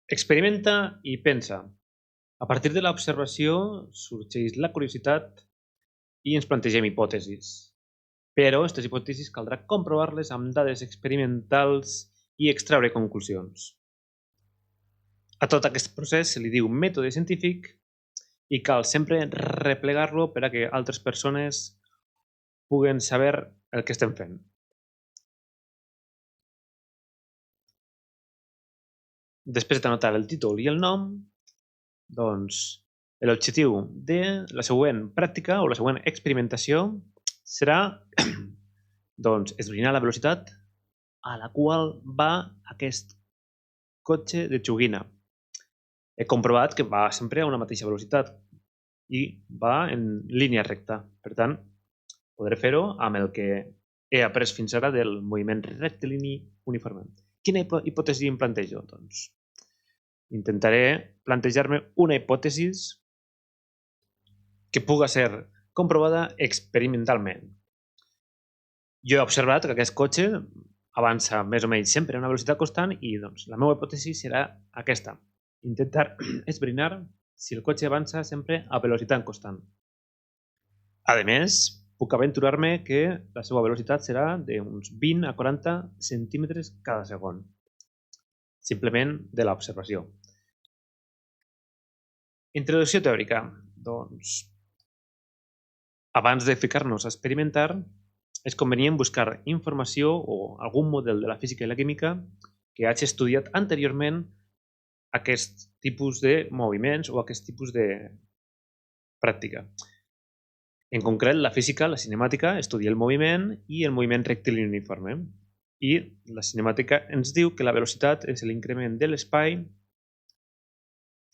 Experimenta i pensa. A partir de l'observació sorgeix la curiositat i ens plantegem hipòtesis. Però aquestes hipòtesis caldrà comprovar-les amb dades experimentals i extreure conclusions. A tot aquest procés se li diu mètode científic i cal sempre replegar-lo per a que altres persones puguen saber el que estem fent. Després d'anotar el títol i el nom, doncs l'objectiu de la següent pràctica o la següent experimentació serà doncs, esbrinar la velocitat a la qual va aquest cotxe de joguina. He comprovat que va sempre a una mateixa velocitat i va en línia recta. Per tant, podré fer-ho amb el que he après fins ara del moviment rectilini uniforme. Quina hipòtesi em plantejo? Doncs intentaré plantejar-me una hipòtesi que puga ser comprovada experimentalment. Jo he observat que aquest cotxe avança més o menys sempre a una velocitat constant i doncs, la meva hipòtesi serà aquesta. Intentar esbrinar si el cotxe avança sempre a velocitat constant. A més, puc aventurar-me que la seva velocitat serà d'uns 20 a 40 centímetres cada segon. Simplement de l'observació. Introducció teòrica. Doncs, abans de ficar-nos a experimentar, és convenient buscar informació o algun model de la física i la química que hagi estudiat anteriorment aquest tipus de moviments o aquest tipus de pràctica. En concret, la física, la cinemàtica, estudia el moviment i el moviment rectilini uniforme. I la cinemàtica ens diu que la velocitat és l'increment de l'espai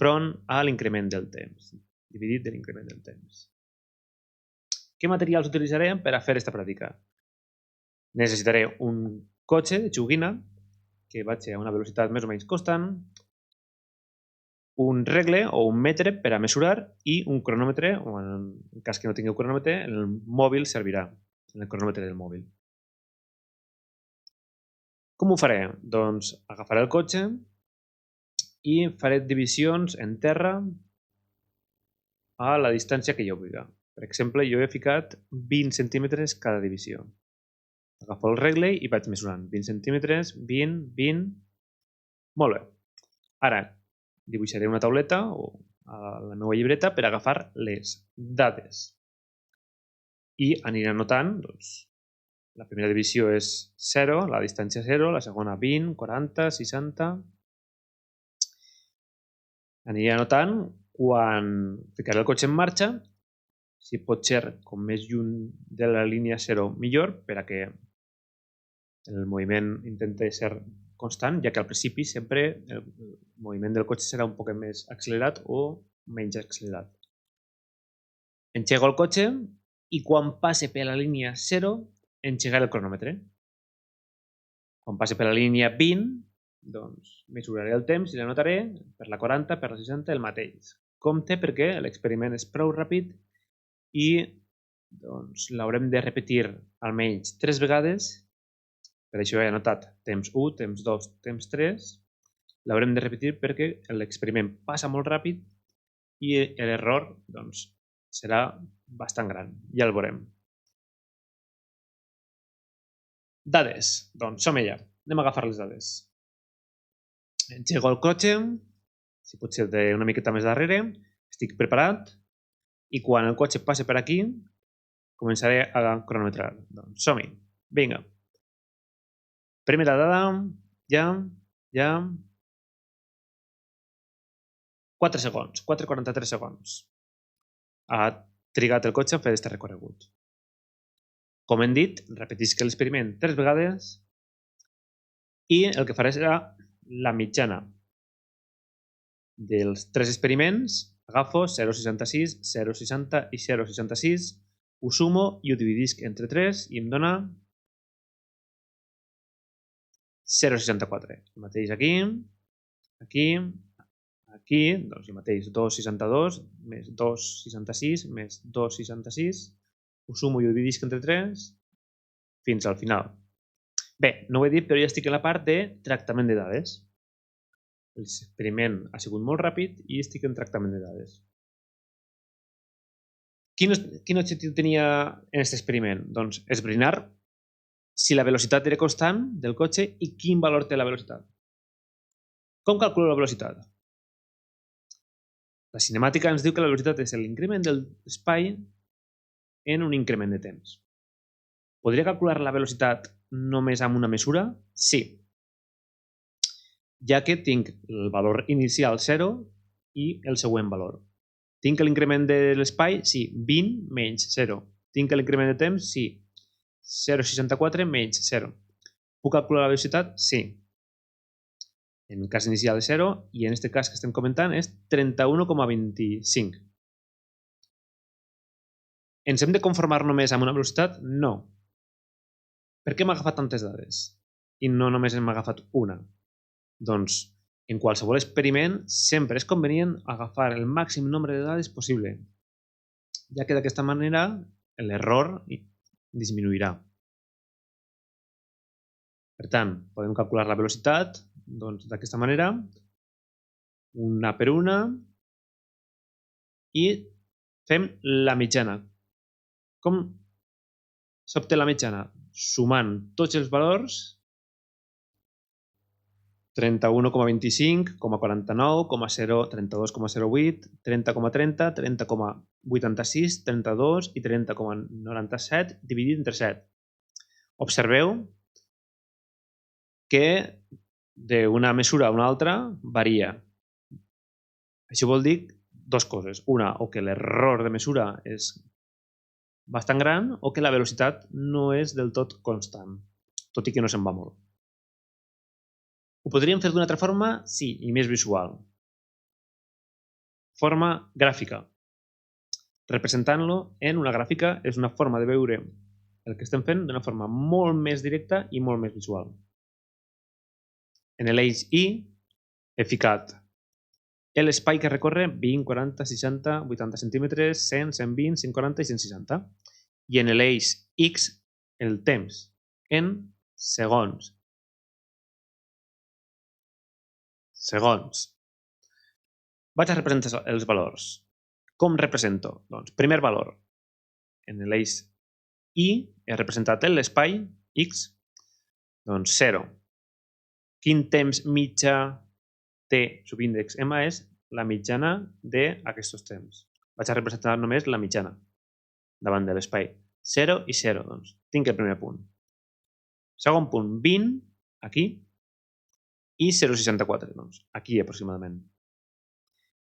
front a l'increment del temps, dividit de l'increment del temps. Què materials utilitzaré per a fer aquesta pràctica? Necessitaré un cotxe de joguina que vagi a una velocitat més o menys constant, un regle o un metre per a mesurar i un cronòmetre, o en cas que no tingueu cronòmetre, el mòbil servirà, el cronòmetre del mòbil. Com ho faré? Doncs agafaré el cotxe i faré divisions en terra a la distància que jo vulgui. Per exemple, jo he ficat 20 centímetres cada divisió. Agafo el regle i vaig mesurant. 20 centímetres, 20, 20... Molt bé. Ara dibuixaré una tauleta o a la meva llibreta per agafar les dades. I aniré anotant, doncs, la primera divisió és 0, la distància 0, la segona 20, 40, 60... Aniré anotant quan ficaré el cotxe en marxa, si pot ser com més lluny de la línia 0 millor, per a que el moviment intenta ser constant, ja que al principi sempre el moviment del cotxe serà un poc més accelerat o menys accelerat. Engego el cotxe i quan passe per la línia 0, engegaré el cronòmetre. Quan passe per la línia 20, doncs mesuraré el temps i l'anotaré per la 40, per la 60, el mateix. Compte perquè l'experiment és prou ràpid i doncs, l'haurem de repetir almenys 3 vegades. Per això he anotat temps 1, temps 2, temps 3. L'haurem de repetir perquè l'experiment passa molt ràpid i l'error doncs, serà bastant gran. Ja el veurem. Dades. Doncs som allà. Anem a agafar les dades. Engego el cotxe, si pot ser una miqueta més darrere. Estic preparat i quan el cotxe passe per aquí començaré a cronometrar. Doncs som-hi. Vinga. Primera dada, ja. 4 segons, 4,43 segons. Ha trigat el cotxe a fer aquest recorregut. Com hem dit, repetisc l'experiment 3 vegades i el que faré serà la mitjana dels 3 experiments. Agafo 0,66, 0,60 i 0,66, ho sumo i ho dividisc entre 3 i em dona 0,64. El mateix aquí, doncs el mateix 2,62 més 2,66 més 2,66, ho sumo i ho dividisc entre 3 fins al final. Bé, no ho he dit, però ja estic en la part de tractament de dades. l'experiment ha sigut molt ràpid i estic en tractament de dades. Quin objectiu tenia en aquest experiment? Doncs esbrinar si la velocitat era constant del cotxe i quin valor té la velocitat. Com calculo la velocitat? La cinemàtica ens diu que la velocitat és l'increment de l'espai en un increment de temps. Podria calcular la velocitat només amb una mesura? Sí, ja que tinc el valor inicial 0 i el següent valor. Tinc l'increment de l'espai? Sí, 20 menys 0. Tinc l'increment de temps? Sí, 0,64 menys 0. Puc calcular la velocitat? Sí. En el cas inicial és 0 i en aquest cas que estem comentant és 31,25. Ens hem de conformar només amb una velocitat? No. Per què m'ha agafat tantes dades? I no només m'ha agafat una. Doncs en qualsevol experiment sempre és convenient agafar el màxim nombre de dades possible, ja que d'aquesta manera l'error disminuirà. Per tant, podem calcular la velocitat d'aquesta manera, una per una, i fem la mitjana. Com s'obté la mitjana? Sumant tots els valors, 31,25, 49, 32,08, 30,30, 30,86, 32 i 30,97 dividit entre 7. Observeu que d'una mesura a una altra varia. Això vol dir dues coses. Una, o que l'error de mesura és bastant gran o que la velocitat no és del tot constant, tot i que no se'n va molt. Ho podríem fer d'una altra forma? Sí, i més visual. Forma gràfica. Representant-lo en una gràfica és una forma de veure el que estem fent d'una forma molt més directa i molt més visual. En l'eix Y he ficat l'espai que recorre 20, 40, 60, 80 centímetres, 100, 120, 140 i 160. I en l'eix X el temps en segons. Vaig a representar els valors. Com represento? Doncs, primer valor. En l'eix Y he representat l'espai X, doncs 0. Quin temps mitjà té subíndex M és la mitjana d'aquests temps. Vaig a representar només la mitjana davant de l'espai. 0 i 0, doncs. Tinc el primer punt. Segon punt, 20, aquí, i 0,64, doncs, aquí aproximadament.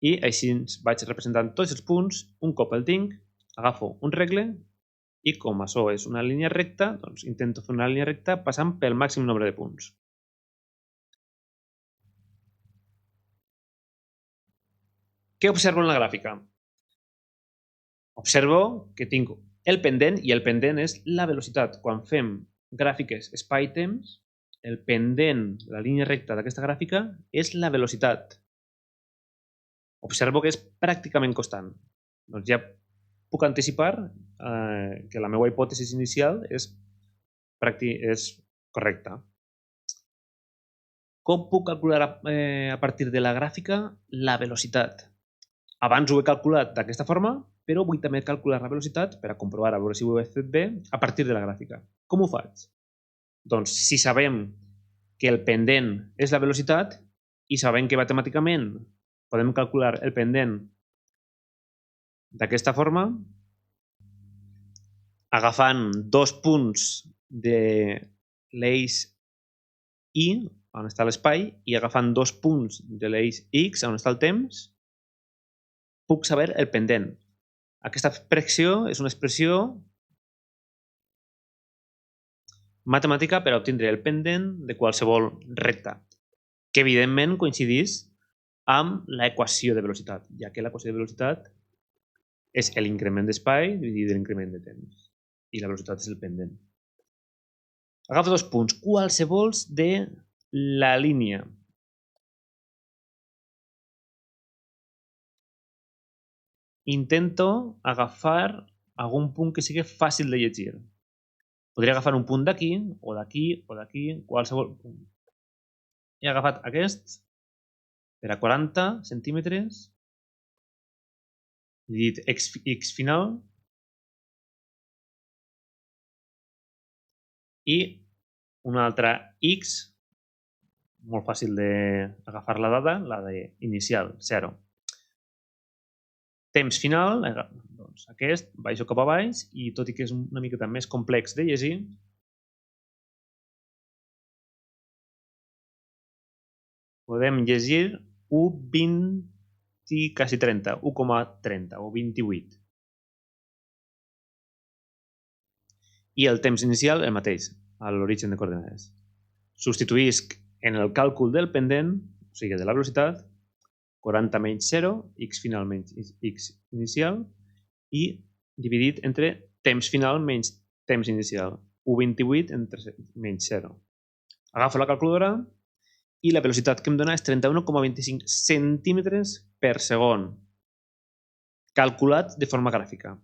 I així vaig representant tots els punts, un cop el tinc, agafo un regle i com això és una línia recta, doncs intento fer una línia recta passant pel màxim nombre de punts. Què observo en la gràfica? Observo que tinc el pendent i el pendent és la velocitat. Quan fem gràfiques espai-temps, el pendent, la línia recta d'aquesta gràfica, és la velocitat. Observo que és pràcticament constant. Doncs ja puc anticipar que la meva hipòtesi inicial és correcta. Com puc calcular a partir de la gràfica la velocitat? Abans ho he calculat d'aquesta forma, però vull també calcular la velocitat per a comprovar a veure si ho he fet bé a partir de la gràfica. Com ho faig? Doncs si sabem que el pendent és la velocitat i sabem que matemàticament podem calcular el pendent d'aquesta forma, agafant dos punts de l'eix Y, on està l'espai, i agafant dos punts de l'eix X, on està el temps, puc saber el pendent. Aquesta expressió és una expressió matemàtica per a obtindre el pendent de qualsevol recta, que evidentment coincideix amb l'equació de velocitat, ja que l'equació de velocitat és l'increment d'espai dividit l'increment de temps, i la velocitat és el pendent. Agafo dos punts, qualsevols de la línia. Intento agafar algun punt que sigui fàcil de llegir. Podria agafar un punt d'aquí, o d'aquí, o d'aquí, qualsevol punt. He agafat aquest per a 40 centímetres, dividit x final, i una altra x, molt fàcil d'agafar la dada, la d'inicial, 0. Temps final, doncs aquest, baixo cap a baix, i tot i que és una miqueta més complex de llegir, podem llegir 1,20, quasi 30, 1,30 o 28. I el temps inicial, el mateix, a l'origen de coordenades. Substituïsc en el càlcul del pendent, o sigui, de la velocitat, 40 menys 0, x final menys x inicial, i dividit entre temps final menys temps inicial, 1,28 entre menys 0. Agafo la calculadora i la velocitat que em dona és 31,25 centímetres per segon, calculat de forma gràfica.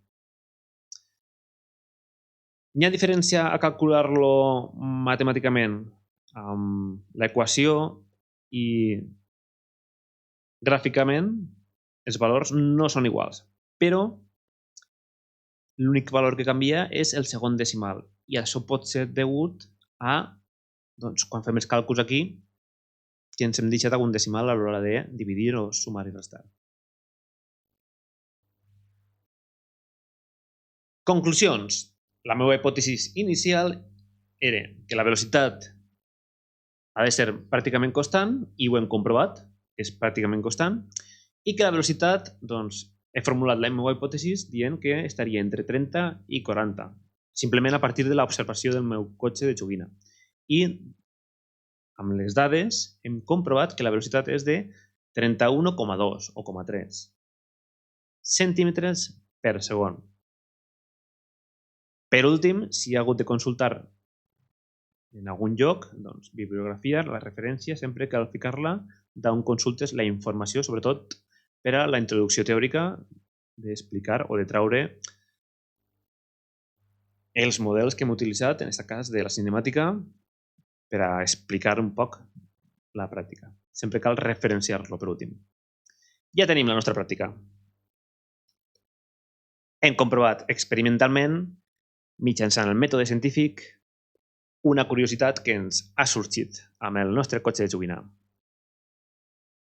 Hi ha diferència a calcular-lo matemàticament amb l'equació i gràficament els valors no són iguals, però l'únic valor que canvia és el segon decimal i això pot ser degut a, doncs, quan fem els càlculs aquí, que ens hem deixat algun decimal a l'hora de dividir o sumar i restar. Conclusions. La meva hipòtesi inicial era que la velocitat ha de ser pràcticament constant, i ho hem comprovat, és pràcticament constant, i que la velocitat, doncs, he formulat la meva hipòtesi dient que estaria entre 30 i 40, simplement a partir de l'observació del meu cotxe de joguina. I amb les dades hem comprovat que la velocitat és de 31,2 o 0,3 centímetres per segon. Per últim, si hi ha hagut de consultar en algun lloc, doncs, bibliografia, la referència, sempre cal ficar-la d'on consultes la informació, sobretot per a la introducció teòrica d'explicar o de traure els models que hem utilitzat, en aquest cas de la cinemàtica, per a explicar un poc la pràctica. Sempre cal referenciar-lo per últim. Ja tenim la nostra pràctica. Hem comprovat experimentalment, mitjançant el mètode científic, una curiositat que ens ha sorgit amb el nostre cotxe de joguina.